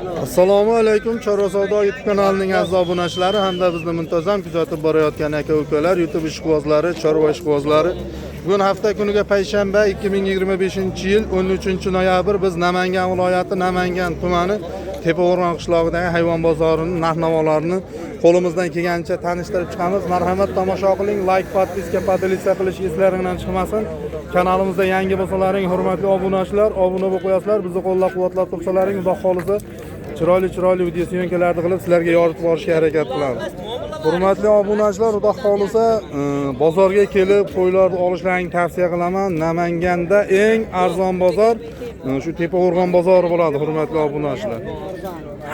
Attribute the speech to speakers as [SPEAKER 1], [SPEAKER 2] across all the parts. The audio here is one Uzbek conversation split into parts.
[SPEAKER 1] Assalomu alaykum. Chorva savdo YouTube kanalining aziz obunachilari hamda bizni muntazam kuzatib borayotgan aka-ukalar, YouTube ishqibozlari, chorva ishqibozlari. Bugun hafta kuniga payshanba 2025-yil 13-noyabr biz Namangan viloyati Namangan tumani Tepao'rg'on qishlog'idagi hayvon bozorining narx-navolarini qo'limizdan kelgancha tanishtirib chiqamiz. Marhamat tomosha qiling, like, podpiska, podelitsiya qilish eslaringizdan chiqmasin. Kanalimizda yangi bo'lsalaring, hurmatli obunachilar, obuna bo'lib qo'yasizlar, bizni qo'llab-quvvatlab tursalaring, xudo xolisa chiroyli video syomkalarni qilib sizlarga yoritib borishga harakat qilamiz. Hurmatli obunachilar, xudo xolisa bozorga kelib qo'ylarni olishlarini tavsiya qilaman. Namanganda eng arzon bozor shu Tepao'rg'on bozori bo'ladi, hurmatli obunachilar.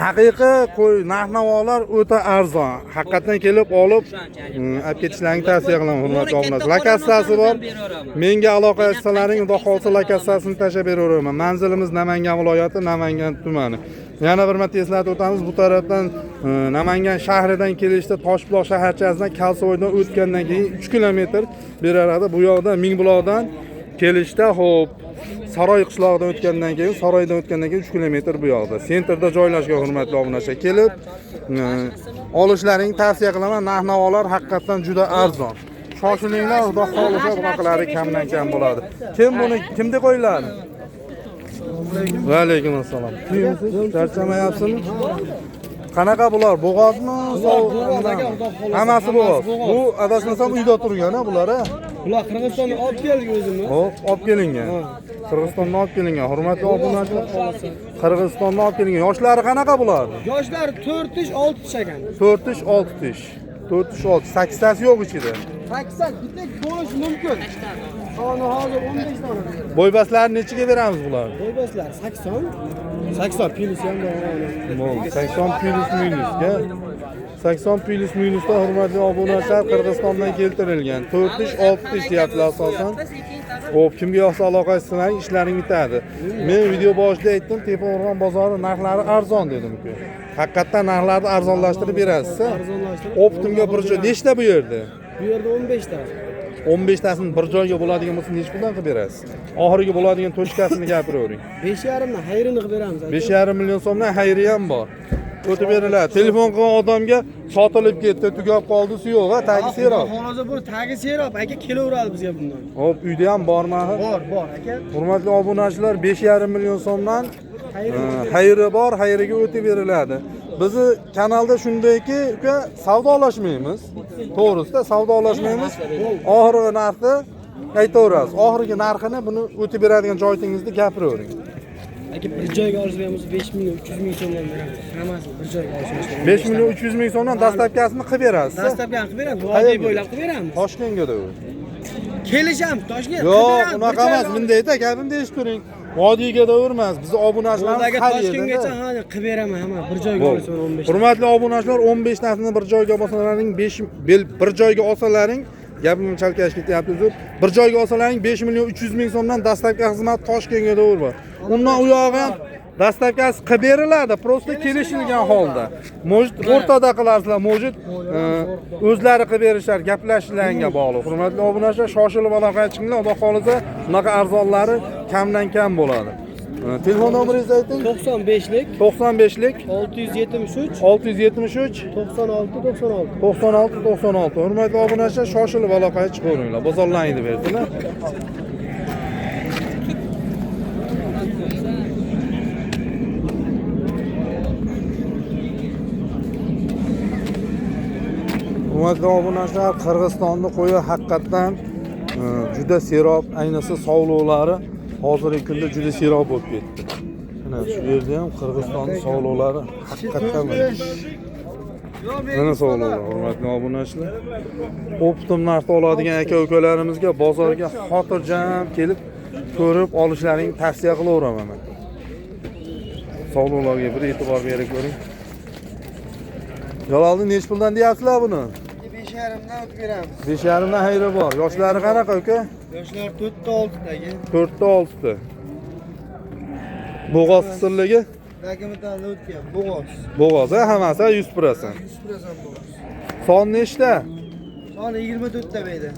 [SPEAKER 1] Haqiqiy qo'y narx-navolar o'ta arzon. Haqiqatan kelib olib olib ketishlarini tavsiya qilaman, hurmatli obunachilar. Lokatsiyasi bor. Menga aloqa qilsalaring, xudo xolisa lokatsiyasini tashab beraveraman. Manzilimiz Namangan viloyati, Namangan tumani. Yana bir marta eslatib o'tamiz, bu tarafdan Namangan shahridan kelishda Toshbuloq shaharchasidan Kalsoydan o'tgandan keyin 3 kilometr beraradi. Bu yoqda Mingbuloqdan kelishda xo'p Saroy qishlog'idan o'tgandan keyin, Saroydan o'tgandan keyin 3 kilometr bu yoqda. Sentrda joylashgan, hurmatli obunachilar. Kelib olishlaring tavsiya qilaman. Narx-navolar haqiqatan juda arzon. Shoshilinglar, xudo xolisa bunaqalari kamdan kam bo'ladi. Kim buni kimda qo'yiladi? Va alaykum assalom. Kiyimsiz, charchamayapsizmi? Qanaqa bular? Bo'g'ozmi? Hammasi bo'g'oz. Bu adashmasam uyda turgan-a bular, a?
[SPEAKER 2] Bular Qirg'izistondan olib kelgan o'zimni.
[SPEAKER 1] Xo'p, olib kelingan. Qirg'izistondan olib kelingan. Hurmatli obunachilar, Qirg'izistondan olib kelingan. Yoshlari qanaqa bular?
[SPEAKER 2] Yoshlari 4-6 ekan.
[SPEAKER 1] 4-6. 4-6. 8tasi yo'q ichida.
[SPEAKER 2] 8 bitta bo'lishi mumkin. Soni hozir 15 dona.
[SPEAKER 1] Bo'ybaslarni nechiga beramiz bularni?
[SPEAKER 2] Bo'ybaslar 80. 80 plus ham bor.
[SPEAKER 1] 80 plus minusga. 80 plus minusda hurmatli obunachilar Qirg'izistondan keltirilgan. 4-6 deyaptilar asosan. Xo'p, kimga yoqsa aloqa qilsang, ishlaring bitadi. Men video boshida aytdim, Tepao'rg'on bozori narxlari arzon dedim-ku. Haqiqatan narxlarni arzonlashtirib berasiz. Optimga bir joy nechta bu yerda?
[SPEAKER 2] Bu yerda 15 ta.
[SPEAKER 1] 15 tasini bir joyga bo'ladigan bo'lsa, nech puldan qilib berasiz? Oxirgi bo'ladigan to'chkasini gapiravering.
[SPEAKER 2] 5,5 dan xayrini qilib beramiz.
[SPEAKER 1] 5,5 million so'mdan xayri ham bor. O'tib beriladi. Telefon qilgan odamga sotilib ketdi, tugab qoldi, yo'q, tagi seroq.
[SPEAKER 2] Hozir bu tagi seroq, aka kelaveradi bizga bundan.
[SPEAKER 1] Hop, uyda ham bormi?
[SPEAKER 2] Bor, aka.
[SPEAKER 1] Hurmatli obunachilar, 5,5 million so'mdan xayri bor, xayriga o'tib beriladi. Bizni kanalda shundayki, uka, savdolashmaymiz. To'g'risida savdolashmaymiz. Oxirgi narxni aytaverasiz. Oxirgi narxini buni o'tib beradigan joyingizni gapiravering.
[SPEAKER 2] Aka bir joyga olishimiz 5 million 300 ming so'mdan beramiz. Hammasi bir joyga olishimiz.
[SPEAKER 1] 5 million 300 ming so'mdan dastlabkasini qilib berasiz.
[SPEAKER 2] Dastlabkasini qilib beramiz. Vodiy bo'ylab qilib beramiz.
[SPEAKER 1] Toshkentga da.
[SPEAKER 2] Kelishamiz, Toshkent.
[SPEAKER 1] Yo'q, unaqa emas. Bundayda gapimni eshitib turing. Vodiyga da o'rmas. Bizni obunachilarimiz
[SPEAKER 2] Toshkentgacha hozir qilib beraman, hamma bir joyga olishim 15.
[SPEAKER 1] Hurmatli obunachilar, 15 tasini bir joyga olsalaring, 5 bir joyga olsalaring, gapim chalkash ketyapti uzr. Bir joyga olsalaring 5 million 300 ming so'mdan dastlabki xizmat Toshkentga da o'rma. Undan u yog'i ham dastlabkasi qilib beriladi, prosta kelishilgan holda. Mojit o'rtada qilarsizlar, mojit o'zlari qilib berishar, gaplashishlarga bog'liq. Hurmatli obunachilar, shoshilib aloqa qilinglar, xudo xolisa bunaqa arzonlari kamdan kam bo'ladi. Telefon nomeringizni ayting.
[SPEAKER 2] 95lik
[SPEAKER 1] 95lik
[SPEAKER 2] 673
[SPEAKER 1] 673
[SPEAKER 2] 96
[SPEAKER 1] 96. Hurmatli obunachilar, shoshilib aloqaga chiqaveringlar. Bozorlaring deb berdilar. Hurmatli obunachilar, Qirg'izistonning qo'yi haqiqatan juda serob, ayniqsa sovliqlari hozirgi kunda juda serob bo'lib ketdi. Mana shu yerda ham Qirg'izistonning sovliqlari haqiqatan mana sovliqlar, hurmatli obunachilar. Optim narxda oladigan aka-ukalarimizga bozorga xotirjam kelib ko'rib olishlarini tavsiya qilaveraman men. Sovliqlarga bir e'tibor berib ko'ring. Jalolni nech puldan deyapsizlar buni?
[SPEAKER 2] 5,5 dan o'tib beramiz.
[SPEAKER 1] 5,5 dan xayri bor. Yoshlari qanaqa uka?
[SPEAKER 2] Yoshlar 4-6dagi.
[SPEAKER 1] 4-6. Bo'g'oz qisirligi?
[SPEAKER 2] Dokumentalni o'tgan, bo'g'oz.
[SPEAKER 1] Bo'g'oz, hammasi 100%.
[SPEAKER 2] 100% bo'g'oz.
[SPEAKER 1] Son nechta?
[SPEAKER 2] Soni 24 ta beyda.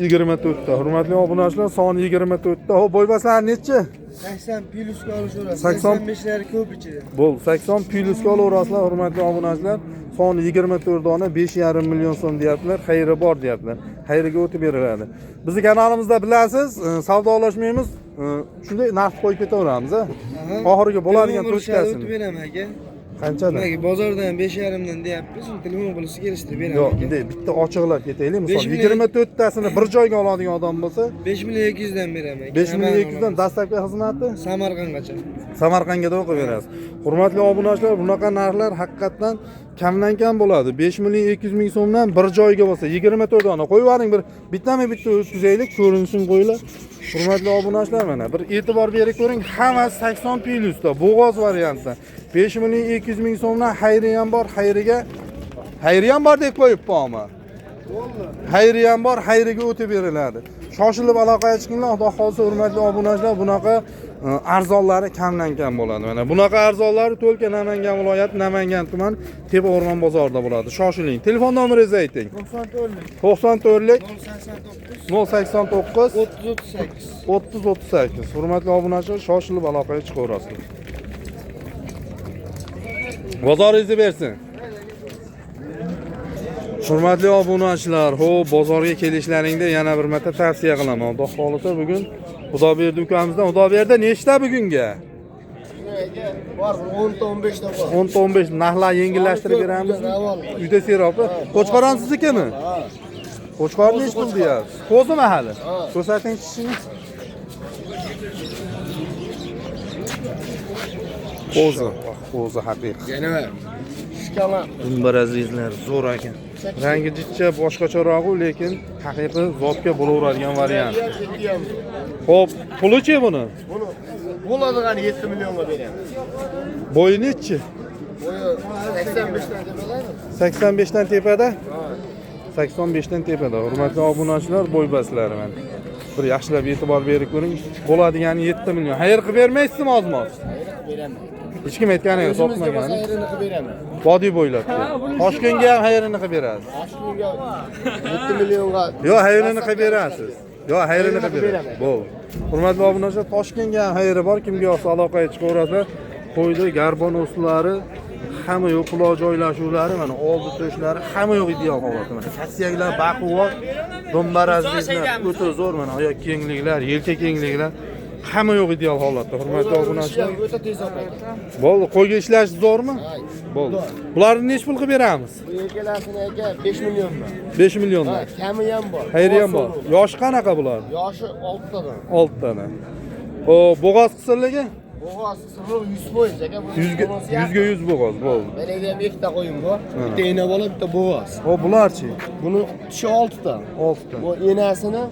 [SPEAKER 1] 24 ta. Hurmatli obunachilar, soni 24 ta. Hop, bo'ybaslar nechi?
[SPEAKER 2] 80 plyusga olishamiz.
[SPEAKER 1] 80
[SPEAKER 2] 85lari ko'p ichida.
[SPEAKER 1] Bo'l, 80 plyusga olaverasizlar, hurmatli obunachilar. Soni 24 dona, 5,5 million so'm deyaptilar. Xayri bor deyaptilar. Xayriga o'tib beriladi. Bizning kanalimizda bilasiz, savdolashmaymiz. Shunday narx qo'yib ketaveramiz, a. Oxiriga bo'ladigan to'shkasini.
[SPEAKER 2] O'tib beraman aka.
[SPEAKER 1] Qanchadan?
[SPEAKER 2] Nimaga bozordan 5,5 dan deyapmiz, telefon qilishsa kelishdi beraman.
[SPEAKER 1] Yo'q,
[SPEAKER 2] aka.
[SPEAKER 1] bitta ochiqlab ketaylik. Misol
[SPEAKER 2] 5 million
[SPEAKER 1] 24 tasini bir joyga oladigan odam bo'lsa,
[SPEAKER 2] 5 million 200 dan beraman.
[SPEAKER 1] 5 million 200 dan dastlabki xizmati
[SPEAKER 2] Samarqandgacha.
[SPEAKER 1] Samarqandga o'qib berasiz. Hurmatli obunachilar, bunaqa narxlar haqiqatan kamdan kam bo'ladi. 5 million 200 ming so'mdan bir joyga bo'lsa 24 dona qo'yib yuboring, bittami bitta o'tkazaylik, ko'rinsin qo'ylar. Hurmatli obunachilar, mana bir e'tibor berib ko'ring, hammasi 80 plyusda, bo'g'oz variantda. 5 million 200 ming so'mdan xayri ham bor, xayri ham bor deb qo'yibman. Xayri ham bor, xayriga o'tib beriladi. Shoshilib aloqaga chiqinglar, xudo xolsa hurmatli obunachilar, bunaqa arzonlari kamdan kam bo'ladi. Mana bunaqa arzonlari To'lka Namangan viloyati, Namangan tumani Tepa o'rmon bozorida bo'ladi. Shoshiling. Telefon nomeringizni ayting. 94lik 089 3038. Hurmatli obunachilar, shoshilib aloqaga chiqaverasizlar. Bozoringizni bersin. Hurmatli obunachilar, xo'p, bozorga kelishlaringda yana bir marta tavsiya qilaman. Xudo xolisa bugun Xudoberdi ukamizdan Xudoberdi nechta bugunga?
[SPEAKER 2] Bor, 10 ta 15 ta bor.
[SPEAKER 1] 10 ta 15 narxlar yengillashtirib beramiz. Uyda seroqmi? Qo'chqoron siznikimi? Qo'chqor nech pul deyapsiz? Qo'zimi hali? Ko'rsating tishini. Qo'zi haqiqiy.
[SPEAKER 2] Yana shikama.
[SPEAKER 1] Dumbar azizlar, zo'r ekan. Rangi jichcha boshqacharoq-ku, lekin haqiqiy zotga bo'laveradigan variant. Xo'p, pulichi buni?
[SPEAKER 2] Buni bo'ladigan 7 millionga beramiz.
[SPEAKER 1] Bo'yi nechi?
[SPEAKER 2] Bo'yi 85 dan tepada.
[SPEAKER 1] 85 dan tepada? 85 dan tepada. Hurmatli obunachilar, bo'ybaslari mana. Bir yaxshilab e'tibor berib ko'ring. Bo'ladigan 7 million. Xayr qilib bermaysizmi ozmoz?
[SPEAKER 2] Beraman.
[SPEAKER 1] Hech kim aytganiga sotmagan.
[SPEAKER 2] Xayrini qilib beraman.
[SPEAKER 1] Vodiy bo'ylab. Toshkentga ham xayrini qilib berasiz.
[SPEAKER 2] Toshkentga 7 millionga.
[SPEAKER 1] Yo'q, xayrini qilib berasiz. Yo'q, xayrini qilib berasiz. Bo'ldi. Hurmatli obunachilar, Toshkentga ham xayri bor, kimga yoqsa aloqaga chiqaverasizlar. Qo'ydi garban o'stlari, hamma yo'q, quloq joylashuvlari, mana oldi to'shlari, hamma yo'q ideal holatda. Mana saksiyaklar baquvvat, dombarazliklar, o'ta zo'r mana oyoq kengliklar, yelka kengliklar, hamma yo'q ideal holatda. Hurmatli obunachilar,
[SPEAKER 2] O'ta tez oqadi.
[SPEAKER 1] bo'ldi, qo'yga ishlash zo'rmi? Bo'ldi. Bularni nech pul qilib beramiz?
[SPEAKER 2] Bu yelkalasini aka 5 milliondan.
[SPEAKER 1] 5 milliondan.
[SPEAKER 2] Kami ham bor.
[SPEAKER 1] Xayri ham bor. Yoshi qanaqa bular?
[SPEAKER 2] Yoshi 6 tadan.
[SPEAKER 1] 6 tana. Xo'p, bo'g'oz qisirligi?
[SPEAKER 2] Bo'g'oz qismi 100% aka.
[SPEAKER 1] 100 ga 100 bo'g'oz, bo'ldi.
[SPEAKER 2] Mana ham ikkita qo'yim bor. Bitta ena bola, bitta bo'g'oz.
[SPEAKER 1] Xo'p, bularchi?
[SPEAKER 2] Buni tishi 6 ta.
[SPEAKER 1] 6 ta.
[SPEAKER 2] Bu enasini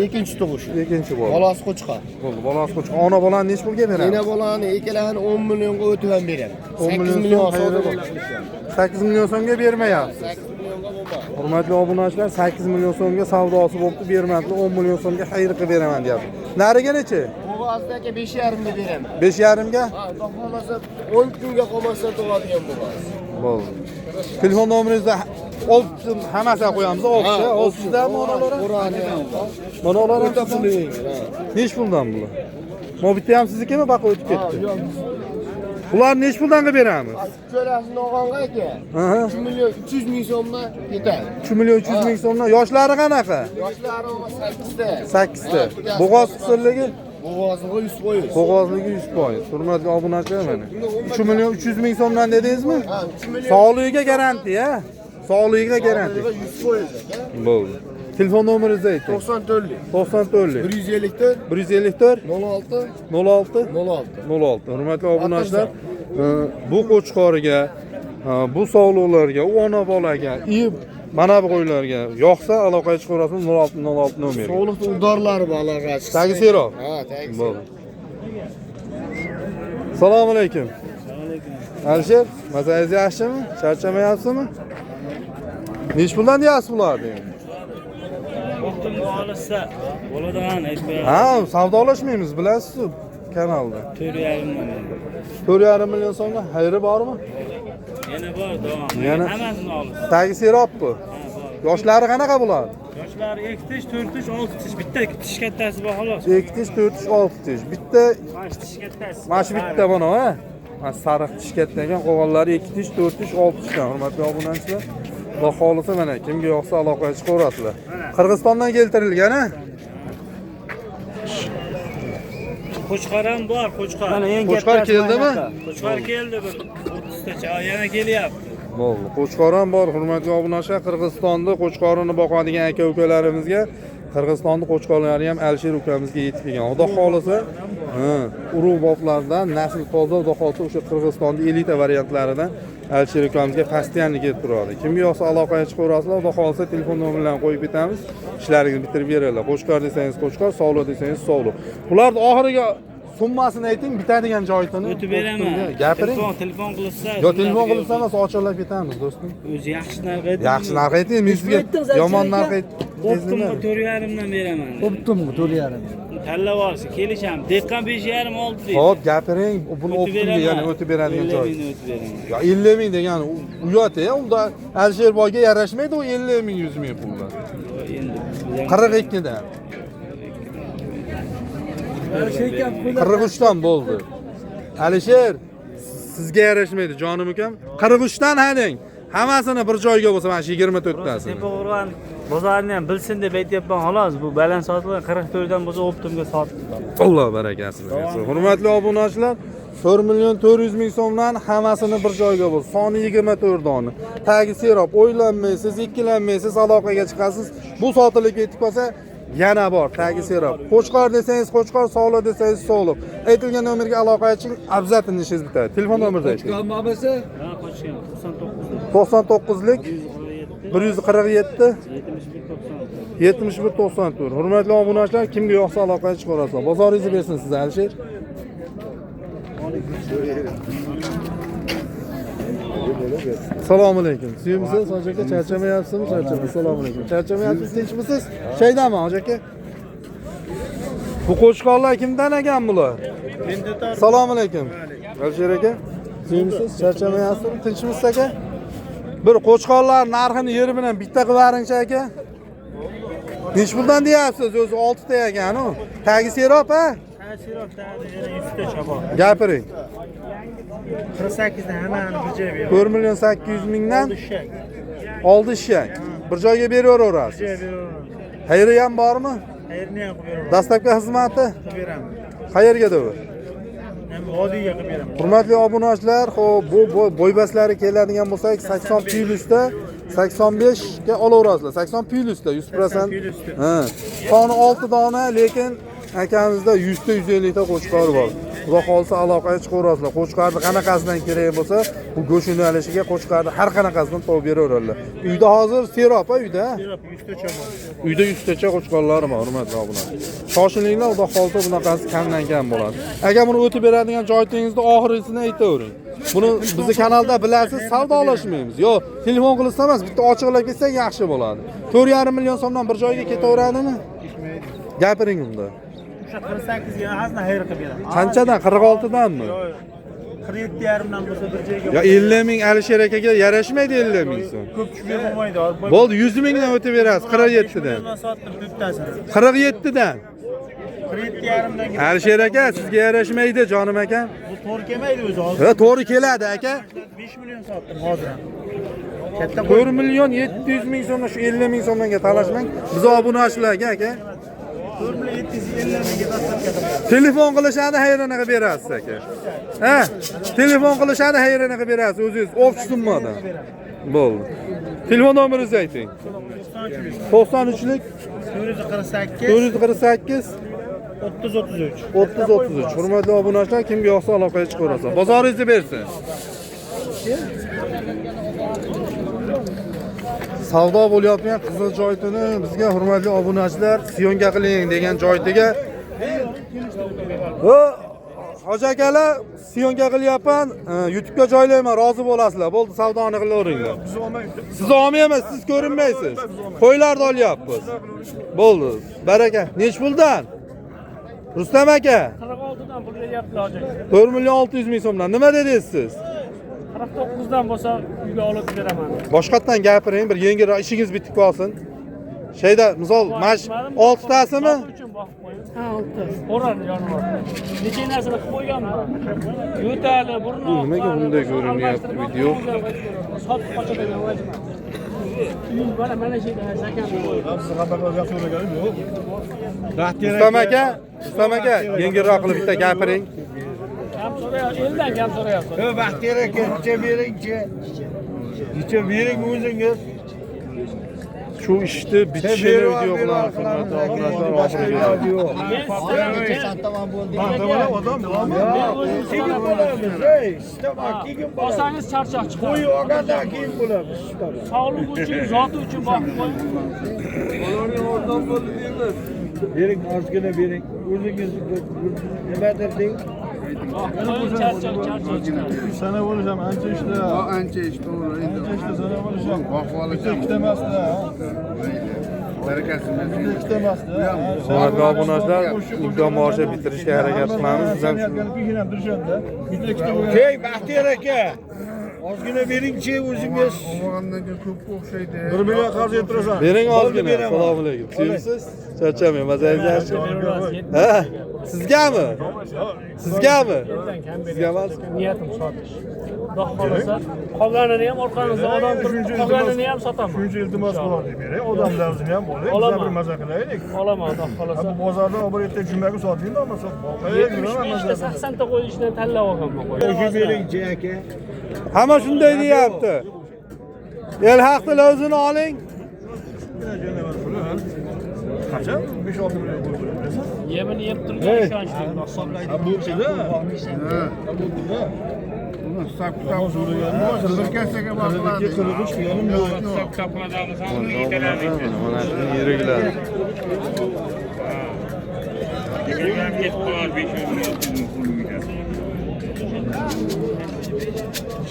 [SPEAKER 2] ikkinchi tug'ish.
[SPEAKER 1] Ikkinchi bola.
[SPEAKER 2] Bolasi qo'chqar.
[SPEAKER 1] Bo'ldi, bolasi qo'chqar. Ona bolani nech pulga beramiz?
[SPEAKER 2] Ena bolani ikkalasini 10 millionga o'tib ham beradi.
[SPEAKER 1] 10
[SPEAKER 2] 8
[SPEAKER 1] million
[SPEAKER 2] million
[SPEAKER 1] so'm
[SPEAKER 2] savdo
[SPEAKER 1] xayri bor.
[SPEAKER 2] qilishgan.
[SPEAKER 1] 8 million so'mga bermayapsiz.
[SPEAKER 2] 8 millionga bo'lmadi.
[SPEAKER 1] Hurmatli obunachilar, 8 million so'mga savdosi bo'libdi, bermadi. 10 million so'mga xayr qilib beraman deyapti. Nariga nechi?
[SPEAKER 2] Bo'g'ozda aka 5,5 ga beraman.
[SPEAKER 1] 5,5 ga?
[SPEAKER 2] Ha, xohlasa 10 kunga qolmasa tug'adigan bo'g'oz.
[SPEAKER 1] Bo'ldi. Telefon nomeringizni hammasiga qo'yamiz, 6 da monolar. Monolar
[SPEAKER 2] O'ta puli yengil.
[SPEAKER 1] nech puldan bular? Mo bitta ham siznikimi baqa o'tib ketdi? Bularni nech puldan qilib beramiz?
[SPEAKER 2] Cho'lasini olganga aka.
[SPEAKER 1] Aha.
[SPEAKER 2] 3 million 300 ming so'mdan ketadi.
[SPEAKER 1] 3 million 300 ming so'mdan. Yoshlari qanaqa?
[SPEAKER 2] Yoshlari 8 ta.
[SPEAKER 1] 8 ta. Bo'g'oz qisirligi?
[SPEAKER 2] Bo'g'ozga 100%.
[SPEAKER 1] Bo'g'ozligi 100%. Hurmatli obunachilar mana. 3 million 300 ming so'mdan dedingizmi?
[SPEAKER 2] Ha, 3 million.
[SPEAKER 1] Sog'ligiga garantiya, Sog'ligiga garantiya.
[SPEAKER 2] 100% aka.
[SPEAKER 1] Bo'ldi. Telefon nomeringizni ayting.
[SPEAKER 2] 94lik
[SPEAKER 1] 94lik
[SPEAKER 2] 154
[SPEAKER 1] 154
[SPEAKER 2] 06
[SPEAKER 1] 06
[SPEAKER 2] 06.
[SPEAKER 1] 06. Hurmatli obunachilar, bu qo'chqoriga, bu sog'liqlarga, u ona bolaga, mana bu qo'ylarga yoqsa aloqaga chiqaverasiz 06 06 nomeri.
[SPEAKER 2] Sog'liqda udorlari bor aloqa chiqsa.
[SPEAKER 1] Tagi seroq.
[SPEAKER 2] Ha, tagi seroq.
[SPEAKER 1] Bo'ldi. Assalomu alaykum. Alisher, mazangiz yaxshimi? Charchamayapsizmi? Nech puldan deyapsiz bularni?
[SPEAKER 3] Vaqtimga olsa bo'ladigan aytmayapman.
[SPEAKER 1] Ha, savdolashmaymiz, bilasiz-ku kanalda.
[SPEAKER 3] 4,5 million.
[SPEAKER 1] 4,5 million so'mga xayri bormi?
[SPEAKER 3] Yana bor davom.
[SPEAKER 1] Yana?
[SPEAKER 3] Hammasini olasiz.
[SPEAKER 1] Tagi seroqmi? Yoshlari qanaqa bular?
[SPEAKER 3] Yoshlari 2 tish, 4 tish, 6 tish. Bitta 2 tish kattasi bor xolos.
[SPEAKER 1] 2 tish, 4 tish, 6 tish. Bitta
[SPEAKER 3] Mana shu tish kattasi.
[SPEAKER 1] mana shu bitta buni, ha? Mana sariq tish katta ekan, qolganlari 2 tish, 4 tish, 6 tishdan. Hurmatli obunachilar, Xudo xolisa mana kimga yoqsa aloqaga chiqaverasizlar. Qirg'izistondan keltirilgan, ha?
[SPEAKER 3] Qo'chqor ham bor, qo'chqor.
[SPEAKER 2] Mana eng
[SPEAKER 1] Qo'chqor keldimi?
[SPEAKER 3] Qo'chqor keldi bir 30 tacha, yana kelyapti.
[SPEAKER 1] Bo'ldi. Qo'chqor ham bor, hurmatli obunachilar. Qirg'izistonda qo'chqorini boqadigan aka-ukalarimizga Qirg'izistonning qo'chqorlari ham Alisher ukamizga yetib kelgan. Xudo xolisa, urug' boqlardan nasl toza, xudo xolisa o'sha Qirg'izistonning elita variantlaridan Alisher ukamizga postoyanli kelib turadi. Kimga yoqsa aloqaga chiqaverasizlar, xudo xolisa telefon nomerlarini qo'yib ketamiz. Ishlaringizni bitirib beradilar. Qo'chqor desangiz qo'chqor, sog'liq desangiz sog'liq. Ularning oxiriga summasini ayting, bitadigan joyini
[SPEAKER 3] O'tib beraman.
[SPEAKER 1] Gapiring.
[SPEAKER 3] Telefon qilsa.
[SPEAKER 1] Yo, telefon qilsa emas, ochilib ketamiz, do'stim.
[SPEAKER 3] O'zi yaxshi narx ayting.
[SPEAKER 1] Yaxshi narx ayting, men sizga yomon narx aytdim.
[SPEAKER 3] Optimga 4,5 dan beraman.
[SPEAKER 2] Optimmi 4,5.
[SPEAKER 3] Tanlab olsa, kelishamiz. Dehqon 5,5 oldi deydi.
[SPEAKER 1] Hop, gapiring, buni optimga, ya'ni o'tib beradigan joy.
[SPEAKER 3] 50 ming o'tib beraman.
[SPEAKER 1] Ya 50 ming degani uyat-ya, unda Alisher boyga yarashmaydi o 50 ming 100 ming pullar.
[SPEAKER 3] Endi
[SPEAKER 1] 42 dan. 43 dan bo'ldi. Alisher, sizga yarashmaydi, jonim ukam. 43 dan hading. Hammasini bir joyga bo'lsa, mana shu 24 tasini.
[SPEAKER 3] Tepao'rg'on bozorini ham bilsin deb aytyapman, xolos. Bu baland sotilgan 44 dan bo'lsa optimga sotdim.
[SPEAKER 1] Alloh barakasini bersin. Hurmatli obunachilar, 4 million 400 ming so'mdan hammasini bir joyga bo'lsa, soni 24 dona. Tagi serob, o'ylanmaysiz, ikkilanmaysiz, aloqaga chiqasiz. Bu sotilib ketib qolsa, yana bor, tagi serob. Qo'chqor desangiz qo'chqor, sog'liq desangiz sog'liq. Aytilgan nomerga aloqaga chiqing, обязательно ishingiz bitadi. Telefon nomeringizni ayting.
[SPEAKER 3] Ha, qo'shgan 99
[SPEAKER 1] 99lik 147 71 94. Hurmatli obunachilar, kimga yoqsa aloqaga chiqarasiz. Bozoringizni bersin siz, Alisher. Assalomu alaykum. Suyimsiz, hoji aka, charchamayapsizmi? Charchamayapsiz. Assalomu alaykum. Charchamayapsiz, tinchmisiz? Shaydami, hoji aka? Bu qo'chqorlar kimdan ekan bular? Assalomu alaykum. Alisher aka, suyimsiz, charchamayapsizmi? Tinchmisiz aka? Bir qo'chqorlar narxini yer bilan bitta qilib beringchi aka. Nech puldan deyapsiz? O'zi 6 ta ekan-ku. Tagi serob, ha?
[SPEAKER 3] Serob tagi yana 100 tacha bor.
[SPEAKER 1] Gapiring.
[SPEAKER 3] 48 dan hammani bir joyga beraman.
[SPEAKER 1] 4 million 800 mingdan oldi ishak. Bir joyga beraverasiz. Xayri ham bormi?
[SPEAKER 3] Xayrni ham qilib beraman.
[SPEAKER 1] Dastlabki xizmati
[SPEAKER 3] Beraman.
[SPEAKER 1] qayerga deb?
[SPEAKER 3] Ham vodiyga qilib beraman.
[SPEAKER 1] Hurmatli obunachilar, xo'p, bu bo'ybaslari keladigan bo'lsak 80 plyusda 85 ga olaverasizlar. 80 plyusda 100%. Ha. Soni 6 dona, lekin akamizda 100 ta 150 ta qo'chqor bor. Xudo xolsa aloqaga chiqaverasizlar. Qo'chqorni qanaqasidan kerak bo'lsa, bu go'sht yo'nalishiga qo'chqorni har qanaqasidan topib beraveradilar. Uyda hozir serob, uyda.
[SPEAKER 3] Serob 100 tacha bor.
[SPEAKER 1] Uyda 100 tacha qo'chqorlar bor, hurmatli obunachilar. Shoshilinglar, xudo xolsa bunaqasi kamdan kam bo'ladi. Agar buni o'tib beradigan joyingizda oxirisini aytavering. Buni bizning kanalda bilasiz, savdolashmaymiz. Yo, telefon qilsa emas, bitta ochiqlab ketsak yaxshi bo'ladi. 4,5 million so'mdan bir joyga ketaveradimi? Gapiring unda.
[SPEAKER 3] O'sha 48 ga hazna xayr qilib beraman.
[SPEAKER 1] Qanchadan? 46 danmi?
[SPEAKER 3] 47,5 dan bo'lsa bir joyga.
[SPEAKER 1] Ya 50 ming Alisher akaga yarashmaydi 50 ming so'm.
[SPEAKER 3] Ko'p tushmay bo'lmaydi.
[SPEAKER 1] Bo'ldi, 100 mingdan o'tib berasiz 47 dan.
[SPEAKER 3] Men sotdim bittasini.
[SPEAKER 1] 47 dan.
[SPEAKER 3] 47,5 dan.
[SPEAKER 1] Alisher aka, sizga yarashmaydi jonim akam.
[SPEAKER 3] Bu to'g'ri kelmaydi o'zi hozir.
[SPEAKER 1] Ha, to'g'ri keladi aka.
[SPEAKER 3] 5 million sotdim hozir. Katta
[SPEAKER 1] 4 million 700 ming so'mdan shu 50 ming so'mga talashmang. Biz obunachilarga aka.
[SPEAKER 3] 4 million 750 mingga tashlab
[SPEAKER 1] Telefon qilishadi, hayronga qilib berasiz aka. Ha? Telefon qilishadi, hayronga qilib berasiz o'zingiz ofis summadan. Bo'ldi. Telefon nomeringizni ayting. 93lik
[SPEAKER 3] 448
[SPEAKER 1] 448
[SPEAKER 3] 3033.
[SPEAKER 1] 3033. Hurmatli obunachilar, kimga yoqsa aloqaga chiqaverasiz. Bozoringizni bersin. Savdo bo'layotgan Qizil Joytini bizga hurmatli obunachilar syomka qiling degan joytiga. Hoji akalar, syomka qilyapman, YouTube'ga joylayman, rozi bo'lasizlar. Bo'ldi, savdoni qilaveringlar. Siz olmayapsiz, siz ko'rinmaysiz. Qo'ylarni olyapmiz. Bo'ldi. Baraka. Nech puldan? Rustam aka.
[SPEAKER 3] 46 dan pul beryapti hozir.
[SPEAKER 1] 4 million 600 ming so'mdan. Nima dedingiz siz?
[SPEAKER 3] 49 dan bo'lsa uyga olib beraman.
[SPEAKER 1] Boshqatdan gapiring, bir yengilroq ishingiz bitib qolsin. Şeyda misol mash 6tasimi?
[SPEAKER 2] Ha, 6.
[SPEAKER 4] Qo'ran jonivor. Necha narsani qilib qo'yganman. Yo'tali, burni.
[SPEAKER 1] Nimaga bunday ko'rinyapti video?
[SPEAKER 4] Sotib qochadigan vajib. Mana shu sakan.
[SPEAKER 1] Rustam aka, yengilroq qilib bitta gapiring.
[SPEAKER 4] Kam so'rayapti, eldan kam so'rayapti.
[SPEAKER 5] Baxtiyor aka, necha beringchi? Necha bering o'zingiz?
[SPEAKER 1] Shu ishni bitishini video bilan hurmatli obunachilar oxiriga
[SPEAKER 5] Keyin bo'lamiz. Ey, istama, keyin bo'lamiz.
[SPEAKER 4] Olsangiz charchoq chiqadi.
[SPEAKER 5] Qo'y olgandan keyin bo'lamiz. Istama.
[SPEAKER 4] Sog'liq uchun, zoti uchun boqib qo'ying.
[SPEAKER 5] Bering, ozgina bering. O'zingiz nimadir deng.
[SPEAKER 4] Charchoq chiqadi.
[SPEAKER 6] Sana bo'lsam ancha ishda.
[SPEAKER 7] Ancha ish to'g'ri.
[SPEAKER 6] Ancha ishda sana bo'lsam.
[SPEAKER 7] Vaqtli
[SPEAKER 6] Ikkita emasda.
[SPEAKER 7] barakasi
[SPEAKER 6] Ikkita emasda.
[SPEAKER 1] hurmatli obunachilar imkon boricha bitirishga harakat qilamiz. Biz ham
[SPEAKER 6] ham turishanda. Bitta ikkita bo'lgan.
[SPEAKER 5] Hey, Baxtiyor aka. Ozgina beringchi o'zingiz.
[SPEAKER 7] olgandan keyin ko'pga o'xshaydi.
[SPEAKER 6] 1 million qarz yetirasan.
[SPEAKER 1] bering ozgina. Assalomu alaykum. Sevimsiz? Charchamang, mazangiz yaxshi. Ha? Sizgami? Sizgami? Sizga emas?
[SPEAKER 4] Niyatim sotish. Xudo xolasa, qolganini ham orqangizda odam turib, qolganini ham sotaman.
[SPEAKER 6] Shuncha iltimos qilib bering. Odamlarni ham bo'ling. Biz
[SPEAKER 4] Olaman.
[SPEAKER 6] bir maza qilaylik.
[SPEAKER 4] Olaman, xudo xolasa.
[SPEAKER 6] Bu bozorda bir erta jumaga sotdingmi, ammo boqaga
[SPEAKER 4] 75 ta 80 ta qo'yishdan tanlab olganman qo'y.
[SPEAKER 5] O'sha beringchi aka.
[SPEAKER 1] Hamma shunday deyapti. El haqni o'zini oling.
[SPEAKER 6] qachon 5-6 million qo'yib bilasan?
[SPEAKER 4] Yemini yeb turgan ishonchli.
[SPEAKER 6] Bu chida.
[SPEAKER 7] Uni bir kasaga boradi.
[SPEAKER 6] 43 yarim million.
[SPEAKER 1] Mana shu yiriklar.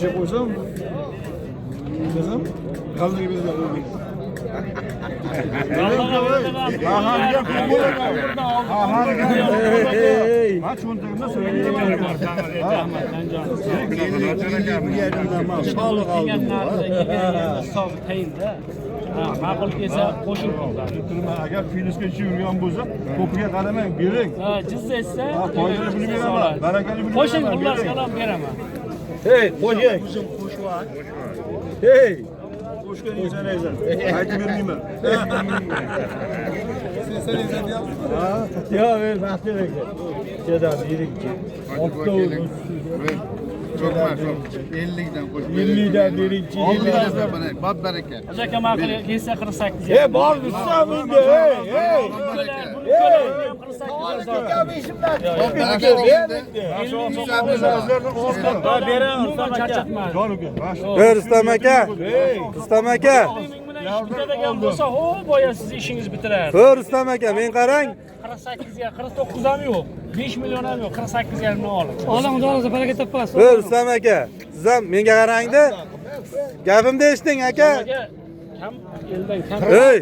[SPEAKER 6] Şey qo'ysam, desam, qalbiga bezab Ha, cho'ntagimda
[SPEAKER 4] Ma'qul kelsa qo'shing.
[SPEAKER 6] agar filosga yurgan bo'lsa, ko'piga qaramang, bering.
[SPEAKER 4] Ha, jiz etsa,
[SPEAKER 6] Foydali pulni beraman, barakali pulni
[SPEAKER 4] qo'shing,
[SPEAKER 6] beraman,
[SPEAKER 4] xullas
[SPEAKER 6] bering.
[SPEAKER 4] qalam beraman.
[SPEAKER 5] Hey, qo'shing. Hey.
[SPEAKER 6] Qo'shgan inson aytsan, aytib bermayman.
[SPEAKER 5] Yo, men Baxtiyor aka. Kedam beringchi.
[SPEAKER 7] Cho'kmas, 50 dan qo'shib.
[SPEAKER 5] 50 dan beringchi.
[SPEAKER 7] 50 dan mana, bot baraka.
[SPEAKER 4] Aka ma'qul kelsa 48.
[SPEAKER 5] Hey, bor usta bunga. Hey, hey.
[SPEAKER 1] Ey Rustam aka. Rustam aka.
[SPEAKER 4] Ikkitadan bo'lsa, ho, boya siz ishingiz bitirar.
[SPEAKER 1] Ey Rustam aka, men qarang.
[SPEAKER 4] 48 ga 49 ham yo'q. 5 million ham yo'q. 48 yarimni oling.
[SPEAKER 2] Olam o'zingizga baraka topasiz.
[SPEAKER 1] Ey Rustam aka, siz ham menga qarangda. Gapimni eshiting aka.
[SPEAKER 4] Kam eldan kam.
[SPEAKER 1] Ey,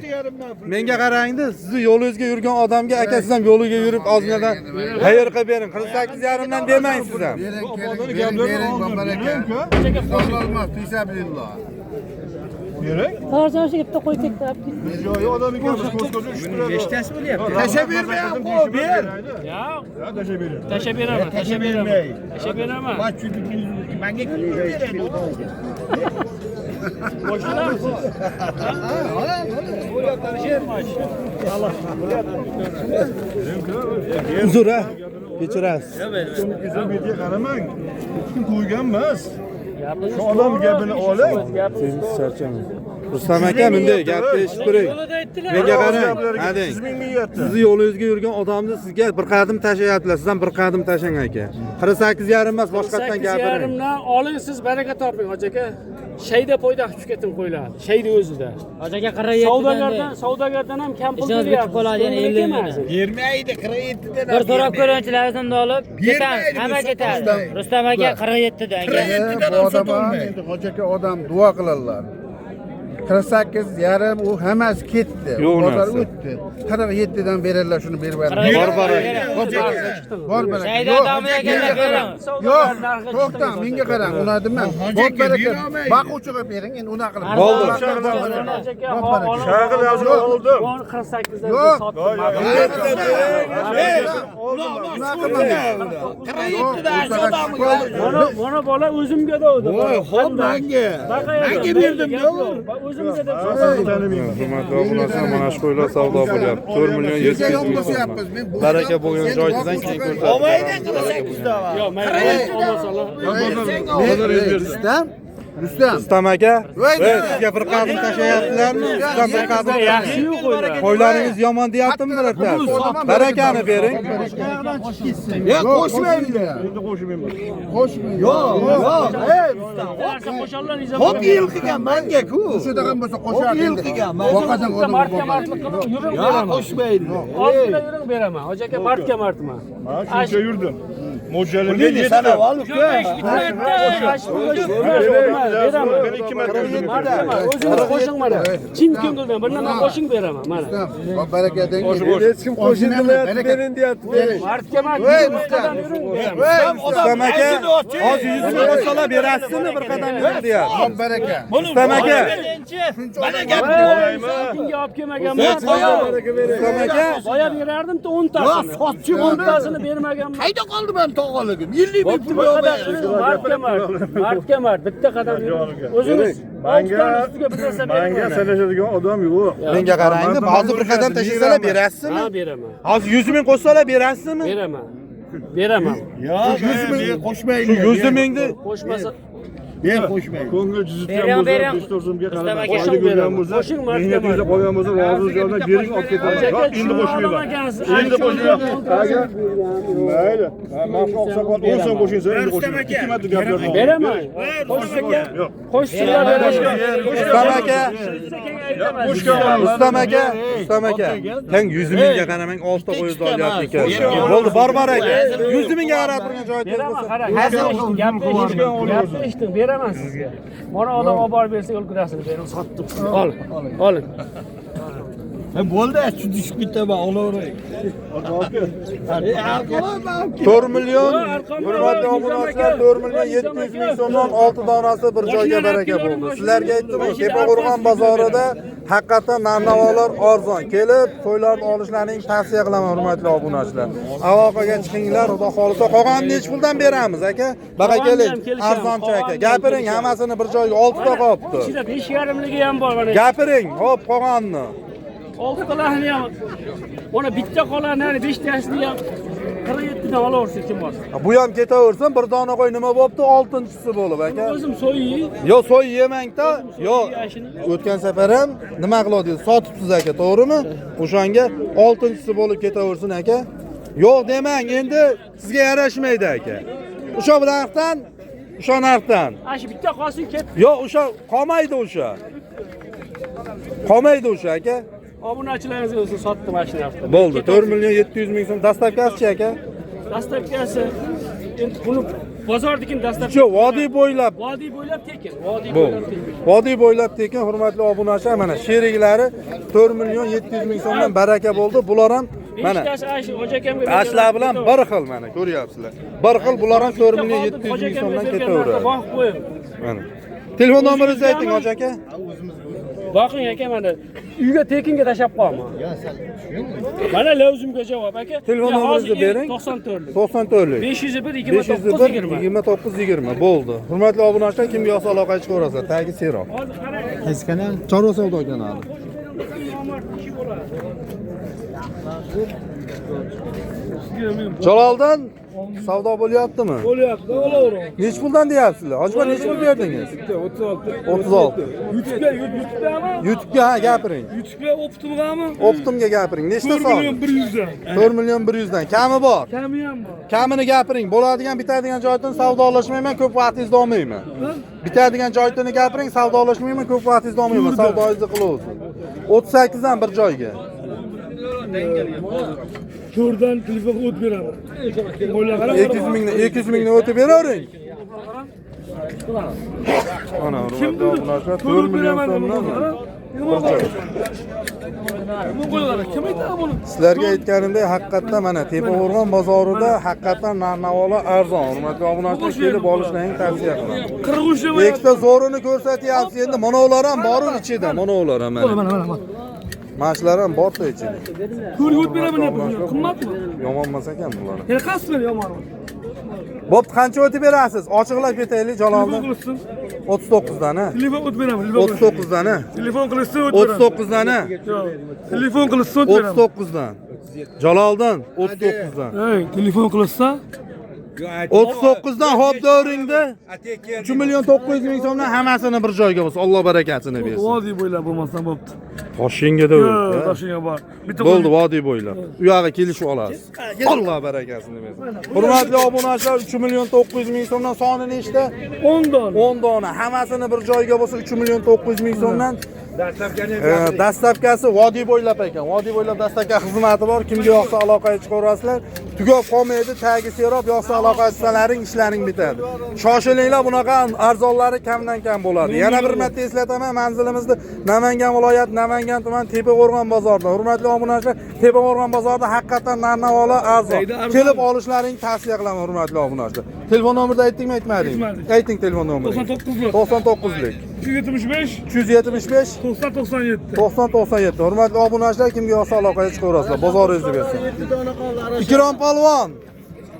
[SPEAKER 1] menga qarangda, sizni yo'lingizga yurgan odamga aka siz ham yo'liga yurib ozginadan xayr qilib bering. 48 dan demang siz ham.
[SPEAKER 7] Bering, bot baraka. Sog'lolmas, fisabilillah.
[SPEAKER 6] Bering.
[SPEAKER 2] To'g'ri bitta qo'y tektab.
[SPEAKER 6] Joyi odam ekanmiz, ko'z-ko'z ushtiradi.
[SPEAKER 5] 5tasi bo'lyapti. Tasha bermayam, qo'y, ber.
[SPEAKER 4] Ya,
[SPEAKER 6] Ha, tasha bering.
[SPEAKER 4] tasha beraman, tasha beraman. Tasha beraman.
[SPEAKER 5] Menga kim beradi?
[SPEAKER 4] Boshlamisiz?
[SPEAKER 1] Uzr ha. Kechirasiz.
[SPEAKER 6] Bizdan betiga qaramang. Hech kim qo'ygan emas. Shu odam gapini oling.
[SPEAKER 1] Siz charchamang. Rustam aka, bunday gapni eshitib turing. Menga qarang, hading.
[SPEAKER 6] 100 ming niyatda.
[SPEAKER 1] Sizni yo'lingizga yurgan odamni sizga bir qadim tashlayaptilar. Siz ham bir qadim tashlang aka. 48 emas, boshqatdan
[SPEAKER 4] 8
[SPEAKER 1] gapiring.
[SPEAKER 4] yarimdan oling siz baraka toping hoji aka. Shayda poyda tushib ketin qo'yiladi. Shayda o'zida.
[SPEAKER 2] Hoji aka 47
[SPEAKER 4] Savdogardan ham kam pul
[SPEAKER 2] Ishonch bitib qoladi, yana 50 million.
[SPEAKER 5] Bermaydi, 47 dan.
[SPEAKER 2] Bir so'rab ko'ringchi, lavozimni olib ketamiz. Hamma ketadi. Rustam aka 47 dan.
[SPEAKER 7] Bu odam endi hoji aka odam duo qiladilar. 48 yarim u hammasi ketdi.
[SPEAKER 1] Yo'q
[SPEAKER 7] Bozor
[SPEAKER 1] narsa.
[SPEAKER 7] o'tdi. 47 dan berarlar shuni berib
[SPEAKER 1] Bor
[SPEAKER 7] Bor baraka. Yo'q. To'xtang, menga qarang, uni deman. Bor baraka. Boquvchiga bering, endi unaqa qilib.
[SPEAKER 1] Bo'ldi.
[SPEAKER 6] Shag'il yozib oldim.
[SPEAKER 4] 48 dan
[SPEAKER 7] Yo'q.
[SPEAKER 4] sotdim. Mana bola o'zimga davdi. Voy, xo'p menga. Menga berdim o'zimga deb
[SPEAKER 1] Hurmatli obunachilar, mana shu qo'ylar savdo bo'lyapti. 4 million 700 ming so'm. Baraka bo'lgan joydan keyin ko'rsatamiz.
[SPEAKER 4] Yo'q, mayli.
[SPEAKER 7] Rustam. Rustam.
[SPEAKER 1] Rustam aka, sizga bir qadim tashlayaptilarmi? Sizdan bir qadim.
[SPEAKER 4] Yaxshi-yu qo'ylar.
[SPEAKER 1] Qo'ylaringiz yomon deyaptimi birodarlar? Barakani bering.
[SPEAKER 7] Yo'q, qo'shmaydilar.
[SPEAKER 6] Endi qo'shmayman.
[SPEAKER 7] Qo'shmaydi. Yo'q.
[SPEAKER 4] Qo'shanlar
[SPEAKER 5] Hop yil qilgan manga-ku.
[SPEAKER 7] O'shada ham bo'lsa qo'shadi. Yil qilgan. Voqadan
[SPEAKER 4] martga martlik qilib yurib beraman.
[SPEAKER 5] Qo'shmaydi.
[SPEAKER 4] Ozgina yurib beraman. Hoji aka martga martma.
[SPEAKER 6] Ha, shuncha yurdim. Mo'ljallarga
[SPEAKER 5] Buni sana
[SPEAKER 6] yetdi.
[SPEAKER 5] ol uka.
[SPEAKER 4] Beraman.
[SPEAKER 6] Men 2 marta yurdim.
[SPEAKER 4] O'zingiz qo'shing mana. Chin ko'ngildan bir nima qo'shing beraman mana.
[SPEAKER 7] baraka deng.
[SPEAKER 6] Hech kim qo'shini qilyapti, berin deyapti.
[SPEAKER 4] Martga martma.
[SPEAKER 1] Rustam aka, hozir 100 ming qo'shsalar berasizmi bir qadam yurib deyapti.
[SPEAKER 7] Baraka.
[SPEAKER 1] Rustam aka,
[SPEAKER 5] Mana gap
[SPEAKER 4] Kimga olib kelmaganman?
[SPEAKER 1] Rustam aka,
[SPEAKER 4] Boya berardim-da 10 tasini.
[SPEAKER 5] sotchi
[SPEAKER 4] 10 tasini bermaganman.
[SPEAKER 5] Qayda qoldi men tog'aligim? Yillik
[SPEAKER 4] Bu qadar martga mart bitta qadam o'zingiz
[SPEAKER 6] Menga
[SPEAKER 4] ustiga bir narsa
[SPEAKER 6] menga
[SPEAKER 4] bermayman.
[SPEAKER 6] sanashadigan odam yo'q.
[SPEAKER 1] menga qarang, hozir bir qadam tashlasalar berasizmi?
[SPEAKER 4] Ha, beraman.
[SPEAKER 1] Hozir 100 ming qo'shsalar berasizmi?
[SPEAKER 4] Beraman. Beraman.
[SPEAKER 5] Yo'q, 100 ming qo'shmaydi.
[SPEAKER 1] 100 mingni
[SPEAKER 4] Qo'shmasa
[SPEAKER 5] Men qo'shmaydi.
[SPEAKER 6] Ko'ngil jizitgan bo'lsa, 5-4 so'mga qarab, oylik bergan bo'lsa,
[SPEAKER 4] Qo'shing, martga
[SPEAKER 6] menga tezda qolgan bo'lsa, rozi joydan bering olib ketaman. Yo'q, endi qo'shmayman. Endi qo'shmayman. Mayli. Men shu oqsoqol 10 so'm qo'shingsa, endi qo'shmayman. 2 marta gap berdim.
[SPEAKER 4] beraman. Qo'shsinlar.
[SPEAKER 6] Yo'q.
[SPEAKER 4] Qo'shsinlar beraman.
[SPEAKER 1] Rustam aka, Rustam aka, Rustam aka. Tang 100 mingga qaramang, 6 ta qo'yib olyapti ekan. Bo'ldi, bor aka. 100 mingga qarab turgan joyi tez
[SPEAKER 4] Beraman,
[SPEAKER 1] bo'lsa.
[SPEAKER 4] qarang. Gapni eshitdim, beraman sizga. Mana odam olib borib bersa, yo'lkurasini berib sotdim. Oling.
[SPEAKER 5] Bo'ldi, shu tushib ketaman, olaveray.
[SPEAKER 1] 4 million, hurmatli obunachilar, 4 million 700 ming so'mdan 6 donasi bir joyga baraka bo'ldi. Sizlarga aytdim, Tepaqo'rg'on bozorida haqiqatan narnavolar arzon. Kelib, to'ylarni olishlarini tavsiya qilaman, hurmatli obunachilar. Aloqaga chiqinglar, xudo xolisa qolganini necha puldan beramiz aka? Baqa keling, arzoncha aka. Gapiring, hammasini bir joyga 6 ta qolibdi.
[SPEAKER 4] Ichida 5,5ligi ham bor mana.
[SPEAKER 1] Gapiring, xo'p, qolganini.
[SPEAKER 4] 6 talarni ham. Mana bitta qolani 5 tasini ham 47 dan olaversin kim bor.
[SPEAKER 1] Bu ham ketaversin, bir dona qo'y nima bo'pti? 6-chisi bo'lib aka.
[SPEAKER 4] O'zim so'yi.
[SPEAKER 1] Yo, so'y yemang-da. Yo, o'tgan safar ham nima qiladingiz? Sotibsiz aka, to'g'rimi? O'shanga 6-chisi bo'lib ketaversin aka. Yo'q demang, endi sizga yarashmaydi aka. O'sha bilandan, o'sha narxdan.
[SPEAKER 4] Ash bitta qolsin ket.
[SPEAKER 1] Yo'q, o'sha qolmaydi o'sha. Qolmaydi o'sha aka.
[SPEAKER 4] Obunachilaringiz o'zi sotdi mashina hafta.
[SPEAKER 1] Bo'ldi, 4 million 700 ming so'm dastavkasi aka.
[SPEAKER 4] Dastavkasi endi buni bozordikin dastavka.
[SPEAKER 1] Shu vodiy bo'ylab.
[SPEAKER 4] Vodiy bo'ylab tekin. Vodiy
[SPEAKER 1] Bu.
[SPEAKER 4] bo'ylab tekin.
[SPEAKER 1] Vodiy bo'ylab tekin, hurmatli obunachilar, mana sheriklari 4 million 700 ming so'mdan baraka bo'ldi. Bular ham mana
[SPEAKER 4] Bechtasi ash hoji akamga
[SPEAKER 1] ashlar bilan bir xil mana ko'ryapsizlar. Bir xil bular ham 4 million 700 ming so'mdan ketaveradi.
[SPEAKER 4] Boqib qo'yib.
[SPEAKER 1] Mana. Telefon nomeringizni ayting hoji aka.
[SPEAKER 4] Boqing aka mana uyga tekinga tashab qo'yaman. Mana lozimga javob aka.
[SPEAKER 1] Telefon nomeringizni bering.
[SPEAKER 4] 94lik.
[SPEAKER 1] 94lik.
[SPEAKER 4] 501
[SPEAKER 1] 501
[SPEAKER 4] 29 20.
[SPEAKER 1] 2920 bo'ldi. Hurmatli obunachilar, kimga yo'q aloqa chiqaverasizlar, tagi seroq.
[SPEAKER 4] Hozir qarang.
[SPEAKER 1] Qaysi kanal? Chorva savdo kanali. Jaloldan savdo bo'lyaptimi?
[SPEAKER 2] Bo'lyapti, olavering.
[SPEAKER 1] Nech puldan deyapsizlar? Hojiboy nech pul berdingiz?
[SPEAKER 2] 36.
[SPEAKER 1] 36.
[SPEAKER 2] YouTube'dami?
[SPEAKER 1] YouTube'ga ha gapiring.
[SPEAKER 2] YouTube'ga Optim'gami?
[SPEAKER 1] Optim'ga gapiring. Nechta
[SPEAKER 2] 4
[SPEAKER 1] son?
[SPEAKER 2] million 100 dan.
[SPEAKER 1] 4 million 100 dan. Kami bor.
[SPEAKER 2] Kami ham bor.
[SPEAKER 1] Kamini gapiring. Bo'ladigan bitadigan joydan savdolashmayman, ko'p vaqtingizni olmayman. Bitadigan joydan gapiring, savdolashmayman, ko'p vaqtingizni olmayman. Savdoingizni qilaversin. 38 dan bir joyga.
[SPEAKER 2] To'rdan telefonga o't beraman. O'yla qarab.
[SPEAKER 1] 200 mingni o'tib beravering. Ana
[SPEAKER 4] Kim
[SPEAKER 1] hurmatli obunachilar 4 million so'mdan
[SPEAKER 4] Bu qo'ylar kim aytadi buni?
[SPEAKER 1] sizlarga aytganimdek haqiqatdan mana Tepao'rg'on bozorida haqiqatdan narx-navolar arzon. Hurmatli obunachilar kelib olishlarini tavsiya qilaman.
[SPEAKER 4] 43 nima?
[SPEAKER 1] Ikkita zo'rini ko'rsatyapsiz. Endi mana ular ham bor ichida, mana ular ham mana.
[SPEAKER 4] Mana.
[SPEAKER 1] Mashlar ham borda ichida.
[SPEAKER 4] Ko'rgut beraman deb qimmatmi?
[SPEAKER 1] Yomon emas ekan bular.
[SPEAKER 4] Yana qasmi yomon.
[SPEAKER 1] Bo'pti, qancha o'tib berasiz? Ochiqlab ketaylik Jalolni. 39 dan, ha?
[SPEAKER 4] Telefon o'tib beraman.
[SPEAKER 1] 39 dan, ha?
[SPEAKER 4] Telefon qilishsa o'tib beraman.
[SPEAKER 1] 39 dan, ha?
[SPEAKER 4] Telefon qilishsa o'tib beraman.
[SPEAKER 1] 39 dan. Jaloldan 39 dan.
[SPEAKER 4] Ey, telefon qilishsa
[SPEAKER 1] 39 dan hop davringda 3 million 900 ming so'mdan hammasini bir joyga bo'lsa, Alloh barakatini bersin.
[SPEAKER 4] vodiy bo'ylab bo'lmasa bo'pti.
[SPEAKER 1] Toshkentda
[SPEAKER 4] Yo'q,
[SPEAKER 1] o'tdi.
[SPEAKER 4] Toshkentga bor. Bitta
[SPEAKER 1] Bo'ldi, vodiy bo'ylab. U yoqqa kelishib olasiz. Alloh barakasini bersin. Hurmatli obunachilar, 3 million 900 ming so'mdan soni nechta?
[SPEAKER 4] 10 dona.
[SPEAKER 1] 10 dona. Hammasini bir joyga bo'lsa 3 million 900 ming so'mdan. Dastavkasi vodiy bo'ylab ekan. Vodiy bo'ylab dastavka xizmati bor. Kimga yoqsa aloqaga chiqaverasizlar. Tugab qolmaydi, tagi serob yoqsa aloqa qilsalaring ishlaring bitadi. Shoshilinglar, bunaqa arzonlari kamdan kam bo'ladi. Yana bir marta eslataman, manzilimizni Namangan viloyati, Namangan tuman Tepao'rg'on bozorida. Hurmatli obunachilar, Tepao'rg'on bozorida haqiqatan narx-navolar arzon. Kelib olishlaring tavsiya qilaman, hurmatli obunachilar. Telefon nomerni aytdingmi, aytmadingmi? Ayting telefon nomerini. 99lik
[SPEAKER 4] 375
[SPEAKER 1] 375
[SPEAKER 4] 9097.
[SPEAKER 1] 9097. Hurmatli obunachilar, kimga yoqsa aloqaga chiqaverasizlar. Bozoringizni bersin. Ikrom polvon,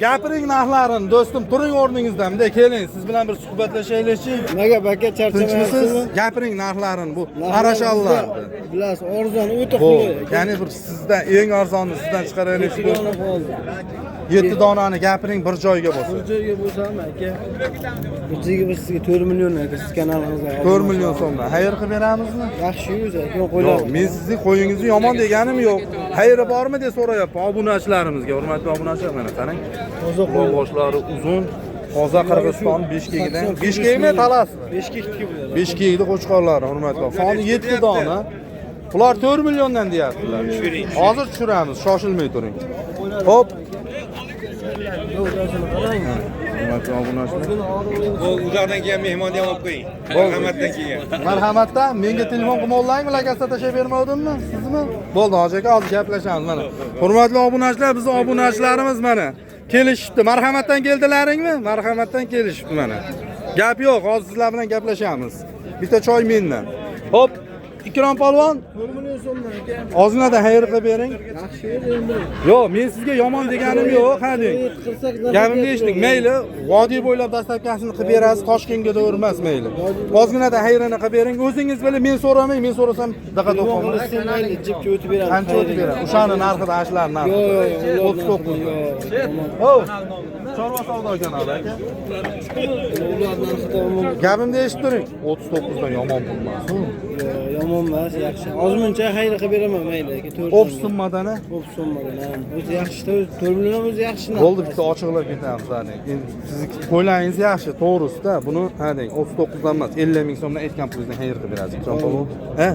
[SPEAKER 1] gapiring narxlarini, do'stim, turing o'rningizdan, bunday keling, siz bilan bir suhbatlashaylikchi.
[SPEAKER 5] Nega baka
[SPEAKER 1] Tinchmisiz? Gapiring narxlarini, bu arashallar.
[SPEAKER 5] Bilasiz, arzon o'ta
[SPEAKER 1] Bu,
[SPEAKER 5] qulay.
[SPEAKER 1] ya'ni bir sizdan eng arzonni sizdan chiqaraylikchi do'stim. 7 donani gapiring bir joyga bo'lsin.
[SPEAKER 5] Bir joyga bo'lsam aka. Birinchiga biz sizga 4 million aka siz kanalingizga.
[SPEAKER 1] 4 million so'mdan. Xayr qilib beramizmi?
[SPEAKER 5] Yaxshi o'zi aka,
[SPEAKER 1] Yo'q,
[SPEAKER 5] qo'yadi.
[SPEAKER 1] men sizning qo'yingizni yomon deganim yo'q. Xayri bormi deb so'rayapman obunachilarimizga. Hurmatli obunachilar, mana qarang. Qo'l boshlari uzun. Hozir Qirg'iziston Bishkekidan. Bishkekmi, Talasmi?
[SPEAKER 5] Beshkekniki bo'ladi.
[SPEAKER 1] Beshkekni qo'chqorlari, hurmatli. Soni 7 dona. Ular 4 milliondan deyaptilar. Hozir tushiramiz, shoshilmay turing. Xo'p. Hurmatli obunachilar.
[SPEAKER 8] Bu uzoqdan kelgan mehmonni ham olib qo'ying. Marhamatdan kelgan.
[SPEAKER 1] Marhamatdan menga telefon qilmoqlaringmi, lakasda tashlab bermovdimmi? Sizmi? Bo'ldi, hoji aka, hozir gaplashamiz mana. Hurmatli obunachilar, bizning obunachilarimiz mana kelishibdi. Marhamatdan keldilaringmi? Marhamatdan kelishibdi mana. Gap yo'q, hozir sizlar bilan gaplashamiz. Bitta choy mendan. Hop, Ikrom polvon,
[SPEAKER 5] 4 million so'mdan aka.
[SPEAKER 1] ozginadan xayr qilib bering.
[SPEAKER 5] Yaxshi endi.
[SPEAKER 1] Yo'q, men sizga yomon deganim yo'q, hading. Gapimni eshiting, mayli, vodiy bo'ylab dastavkasini qilib berasiz, Toshkentga da emas, mayli. Ozginadan xayrini qilib bering. O'zingiz bilib, men so'ramang, men so'rasam daqa to'qolmayman.
[SPEAKER 5] Sen mayli, jibga o'tib beramiz.
[SPEAKER 1] Qancha o'tib beradi? O'shani narxida ashlar narxi.
[SPEAKER 5] Yo'q,
[SPEAKER 1] 39.
[SPEAKER 5] yo'q.
[SPEAKER 1] Ho! Chorva savdo kanali aka.
[SPEAKER 5] Ulardan xitomi
[SPEAKER 1] Gapimni eshitib turing. 39 dan yomon bo'lmas.
[SPEAKER 5] yomon emas, yaxshi. Ozmuncha xayr qilib beraman mayli aka. 4
[SPEAKER 1] O'p summadan-a?
[SPEAKER 5] Xo'p, so'mmadan. O'zi yaxshi, 4 million o'zi yaxshi.
[SPEAKER 1] Bo'ldi, bitta ochiqlab ketamiz hadi. Endi sizni qo'ylaringiz yaxshi, to'g'risida. Buni hading 39 dan emas, 50 ming so'mdan aytgan pulingizdan xayr qilib berasiz. Ha?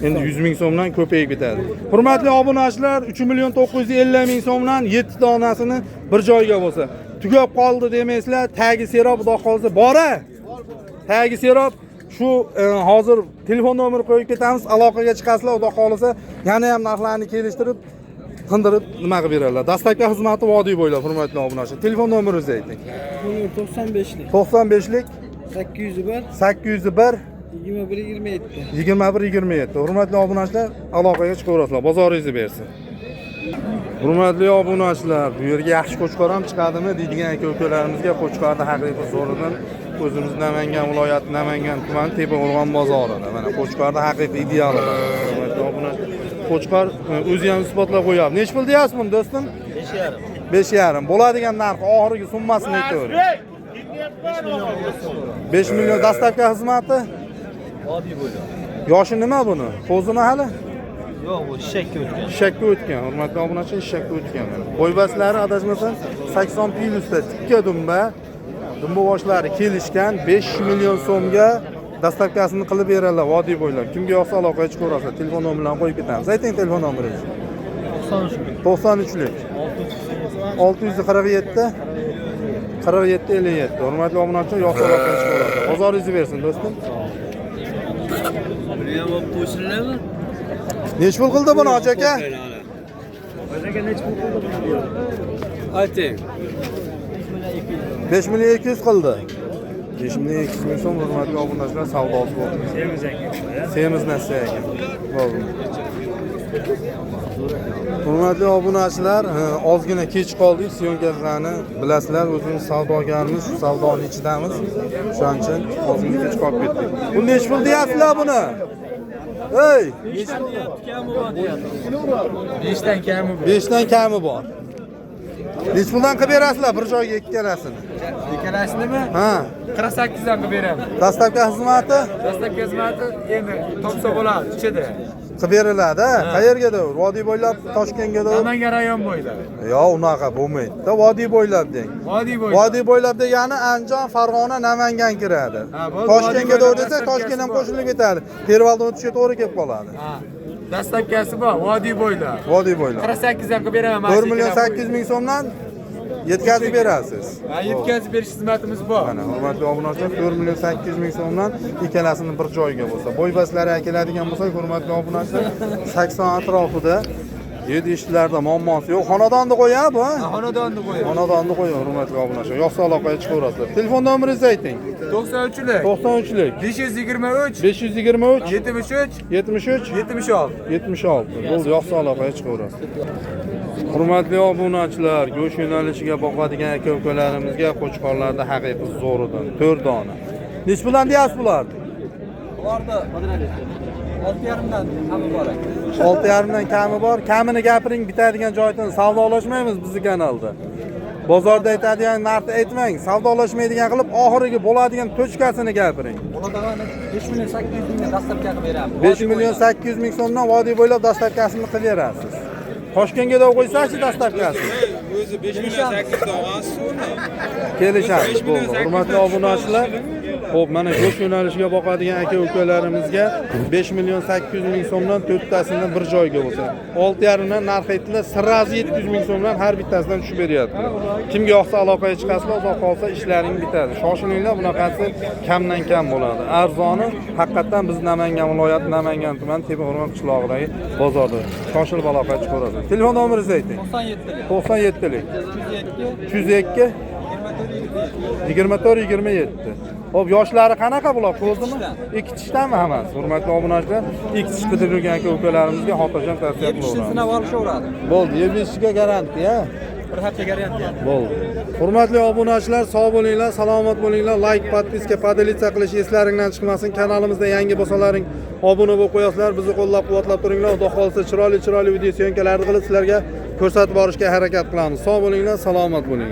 [SPEAKER 1] Endi 100 ming so'mdan ko'payib ketadi. Hurmatli obunachilar, 3 million 950 ming so'mdan 7 donasini bir joyga bo'lsa, tugab qoldi demaysizlar, tagi serob xudo qolsa bora. Tagi serob shu hozir telefon nomeri qo'yib ketamiz, aloqaga chiqasizlar, xudo qolsa, yana ham narxlarni kelishtirib qindirib nima qilib beradilar. Dastavka xizmati vodiy bo'ylab, hurmatli obunachilar. Telefon nomeringizni ayting.
[SPEAKER 5] 95lik
[SPEAKER 1] 95lik
[SPEAKER 5] 801
[SPEAKER 1] 801
[SPEAKER 5] 2127.
[SPEAKER 1] 2127. Hurmatli obunachilar, aloqaga chiqaverasizlar. Bozoringizni bersin. Hurmatli obunachilar, bu yerga yaxshi qo'chqor ham chiqadimi deydigan aka-ukalarimizga qo'chqorni haqiqiy zo'ridan o'zimiz Namangan viloyati, Namangan tumani Tepao'rg'on bozorida. Mana qo'chqorni haqiqiy ideali. Hurmatli obunachilar, qo'chqor o'zi ham isbotlab qo'yapti. Nech pul deyapsiz buni, do'stim? 5,5. 5,5. Bo'ladigan narxi oxirgi summasini aytavering. 5 million dastavka xizmati.
[SPEAKER 3] Vodiy bo'ylab.
[SPEAKER 1] Yoshi nima buni? Qo'zimi hali?
[SPEAKER 3] Yo'q, bu shakka o'tgan.
[SPEAKER 1] Shakka o'tgan. Hurmatli obunachilar, shakka o'tgan. Qo'ybaslari adashmasam 80 plyusda tikka dumba. Dumba boshlari kelishgan 5 million so'mga dastavkasini qilib beradilar vodiy bo'ylab. Kimga yoqsa aloqaga chiqaverasizlar. Telefon nomeraini qo'yib ketamiz. Ayting telefon nomeringizni. 93lik 647 47 57. Hurmatli obunachilar, yoqsa aloqaga chiqaverasizlar. Bozoringizni bersin do'stim. Necha pul qildi buni hoji aka?
[SPEAKER 8] Ayting.
[SPEAKER 1] 5200 qildi. 5200 ming so'm hurmatli obunachilar savdosi bo'ldi. Semiz narsa ekan. Bo'ldi. Hurmatli obunachilar, ozgina kech qoldik, syomkalarni bilasizlar, o'zimiz savdogarmiz, shu savdoning ichidamiz. Shuning uchun ozgina kech qolib ketdik. Bu necha pul deyapsizlar buni? Ey,
[SPEAKER 5] 5 dan kami
[SPEAKER 1] 5 dan kami bor. Necha puldan qilib berasizlar bir joyga ikkalasini?
[SPEAKER 5] Ikkalasini
[SPEAKER 1] Ha,
[SPEAKER 5] 48 dan qilib beraman.
[SPEAKER 1] dastlabki xizmati
[SPEAKER 5] Dastlabki xizmati endi topsa bo'ladi, ichida.
[SPEAKER 1] qilib beriladi. Qayerga Vodiy bo'ylab, Toshkentga
[SPEAKER 5] Namangan rayon bo'ylab.
[SPEAKER 1] Yo, unaqa bo'lmaydi. Vodiy bo'ylab deng.
[SPEAKER 5] Vodiy bo'ylab.
[SPEAKER 1] Vodiy bo'ylab degani Andijon, Farg'ona, Namangan kiradi. Toshkentga desa Toshkent ham qo'shilib ketadi. Pervaldan o'tishga to'g'ri kelib qoladi.
[SPEAKER 5] Ha. Dastlabkasi bor, Vodiy bo'ylab.
[SPEAKER 1] Vodiy bo'ylab.
[SPEAKER 5] 48 dan qilib beraman.
[SPEAKER 1] 4 million 800 ming so'mdan yetkazib berasiz.
[SPEAKER 5] Ha, yetkazib berish xizmatimiz bor.
[SPEAKER 1] Mana hurmatli obunachilar 4 million 800 ming so'mdan ikkalasini bir joyga bo'lsa, bo'ybaslari keladigan bo'lsa, hurmatli obunachilar 80 atrofida yedi ishlarda muammosi yo'q. Xonadonni qo'ya bu.
[SPEAKER 5] Xonadonni qo'ying.
[SPEAKER 1] Xonadonni qo'ying hurmatli obunachilar. Yo'qsa aloqaga chiqaverasizlar. Telefon nomeringizni ayting.
[SPEAKER 5] 93lik
[SPEAKER 1] 93lik
[SPEAKER 5] 523
[SPEAKER 1] 523
[SPEAKER 5] 73
[SPEAKER 1] 73
[SPEAKER 5] 76.
[SPEAKER 1] 76. Bo'ldi, yo'qsa aloqaga chiqaverasiz. Hurmatli obunachilar, go'sht yo'nalishiga boqadigan aka-ukalarimizga qo'chqorlarda haqiqiy zo'ridan 4 dona. Nech puldan deyapsiz bularni?
[SPEAKER 5] Bularda 6,5 dan kami bor.
[SPEAKER 1] 6,5 dan kami bor. Kamini gapiring, bitadigan joydan savdolashmaymiz bizni kanalda. Bozorda aytadigan narxni aytmang, savdolashmaydigan qilib oxiriga bo'ladigan tochkasini gapiring.
[SPEAKER 5] Bulardan 5 million 800 ming dastlabki qilib beraman.
[SPEAKER 1] 5 million 800 ming so'mdan vodiy bo'ylab dastlabkasini qilib berasiz. Toshkentga da qo'ysa-chi dastlabkasi.
[SPEAKER 8] O'zi 5 million 800 dan olasiz.
[SPEAKER 1] Kelishamiz. Bo'ldi. Hurmatli obunachilar, xo'p, mana go'sht yo'nalishiga boqadigan aka-ukalarimizga 5 million 800 ming so'mdan to'rttasini bir joyga bo'lsa, 6,5 dan narx aytdilar, sirrazi 700 ming so'mdan har bittasidan tushib beryapti. Kimga yoqsa aloqaga chiqasizlar, uzoq qolsa ishlaring bitadi. Shoshilinglar, bunaqasi kamdan kam bo'ladi. Arzoni haqiqatan biz Namangan viloyati, Namangan tumani Tebehurmat qishlog'idagi bozorda. Shoshilib aloqaga chiqaverasiz. Telefon nomeringizni ayting. 97lik 302 24 27. Hop, yoshlari qanaqa bular? Ko'rdimi? Ikki tishdanmi hammasi? Hurmatli obunachilar, ikki tish bitirgan aka-ukalarimizga xotirjam tavsiya qilaman.
[SPEAKER 5] Sinab olishaveradi.
[SPEAKER 1] Bo'ldi, 7 ga garantiya.
[SPEAKER 5] Bir hafta garantiya.
[SPEAKER 1] Bo'ldi. Hurmatli obunachilar, sog' bo'linglar, salomat bo'linglar. Like, podpiska, podelitsiya qilish eslaringdan chiqmasin. Kanalimizda yangi bo'lsalaring obuna bo'lib qo'yasizlar. Bizni qo'llab-quvvatlab turinglar. Xudo xolsa chiroyli video syomkalarni qilib sizlarga ko'rsatib borishga harakat qilamiz. Sog' bo'linglar, salomat bo'linglar.